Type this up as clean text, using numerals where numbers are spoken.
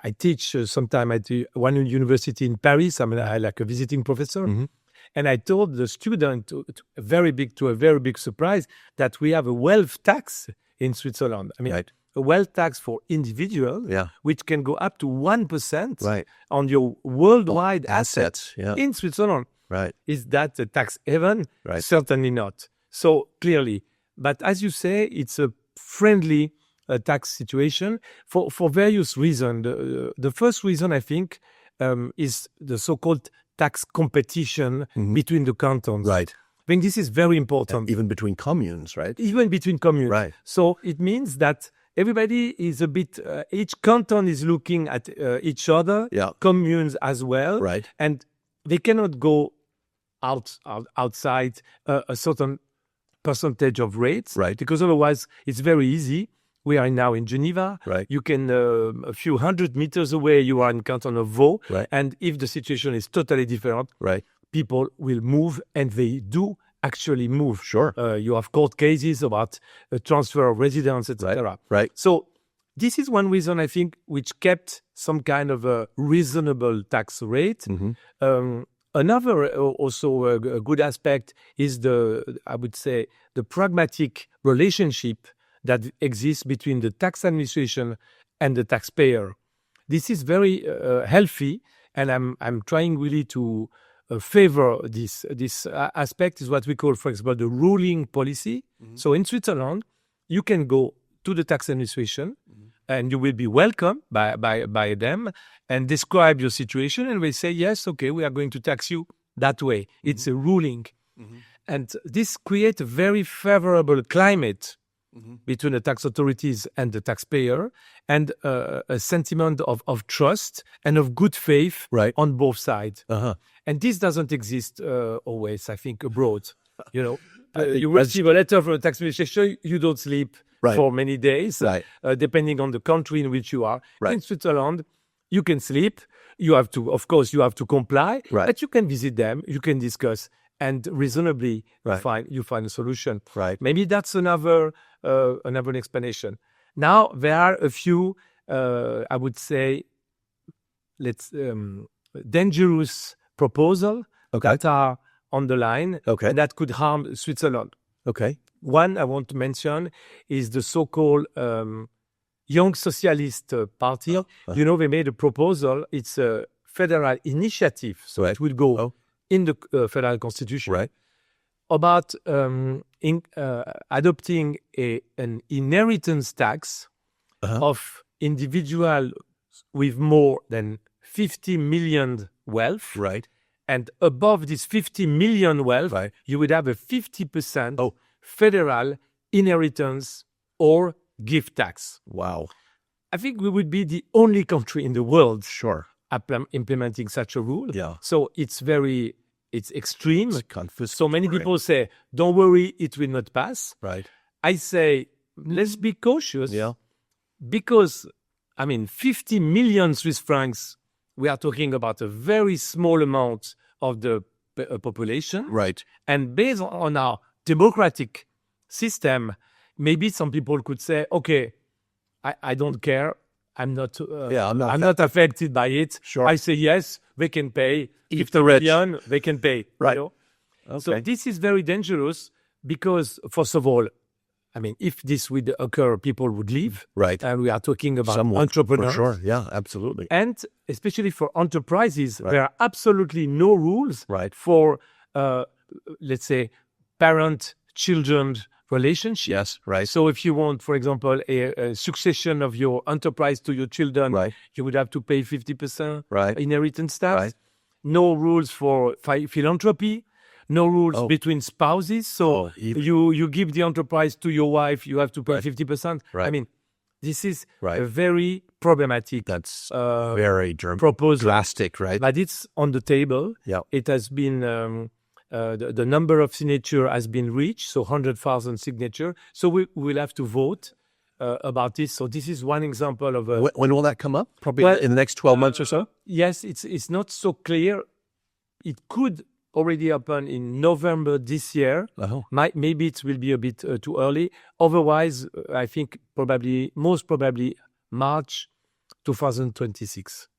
I teach sometime at one university in Paris. I like a visiting professor. Mm-hmm. And I told the student, to a very big surprise, that we have a wealth tax in Switzerland. Right. A wealth tax for individuals, which can go up to 1% on your worldwide assets in Switzerland. Right. Is that a tax haven? Right. Certainly not. So clearly, but as you say, it's a friendly tax situation for various reasons. The first reason, I think, is the so-called tax competition between the cantons. Right. I think this is very important. Even between communes, right? Even between communes. Right. So it means that everybody is a bit, each canton is looking at each other, communes as well. Right. And they cannot go outside a certain percentage of rates. Right. Because otherwise it's very easy. We are now in Geneva. Right. You can, a few 100 meters away, you are in canton of Vaud. Right. And if the situation is totally different, people will move, and they do actually move. Sure. You have court cases about transfer of residence, etc. Right. So this is one reason, I think, which kept some kind of a reasonable tax rate. Another also a good aspect is I would say, the pragmatic relationship that exists between the tax administration and the taxpayer. This is very healthy, and I'm trying really to favor this aspect. Is what we call, for example, the ruling policy. So in Switzerland, you can go to the tax administration, and you will be welcomed by them and describe your situation, and they say, yes, okay, we are going to tax you that way. It's a ruling. And this creates a very favorable climate between the tax authorities and the taxpayer, and a sentiment of trust and of good faith on both sides. And this doesn't exist always, I think, abroad. You receive a letter from the tax administration, you don't sleep for many days, depending on the country in which you are. In Switzerland, you can sleep. You have to comply, but you can visit them, you can discuss, and reasonably you find a solution. Maybe that's another explanation. Now there are a few, I would say, dangerous proposals that are on the line and that could harm Switzerland. One I want to mention is the so-called Young Socialist Party. They made a proposal. It's a federal initiative, so it will go in the federal constitution about adopting an inheritance tax of individuals with more than 50 million wealth. And above this 50 million wealth, you would have a 50% federal inheritance or gift tax. Wow. I think we would be the only country in the world implementing such a rule. So it's extreme. So many people say, don't worry, it will not pass. I say, let's be cautious. Because, 50 million Swiss francs, we are talking about a very small amount of the population. And based on our democratic system, maybe some people could say, okay, I don't care. I'm not affected by it. I say, yes, they can pay. If the rich, they can pay. So this is very dangerous because, first of all, if this would occur, people would leave. And we are talking about entrepreneurs. For sure, absolutely. And especially for enterprises, there are absolutely no rules for, let's say, parent-children relationship. So if you want, for example, a succession of your enterprise to your children, you would have to pay 50% inheritance tax. No rules for philanthropy. No rules between spouses. So you give the enterprise to your wife, you have to pay 50%. This is a very problematic very proposal. Drastic, But it's on the table. It has been, the number of signatures has been reached, so 100,000 signatures. So we will have to vote about this. So this is one example of a... When will that come up? Probably in the next 12 months or so? Yes, it's not so clear. It could already happen in November this year. Maybe it will be a bit too early. Otherwise, I think most probably March 2026.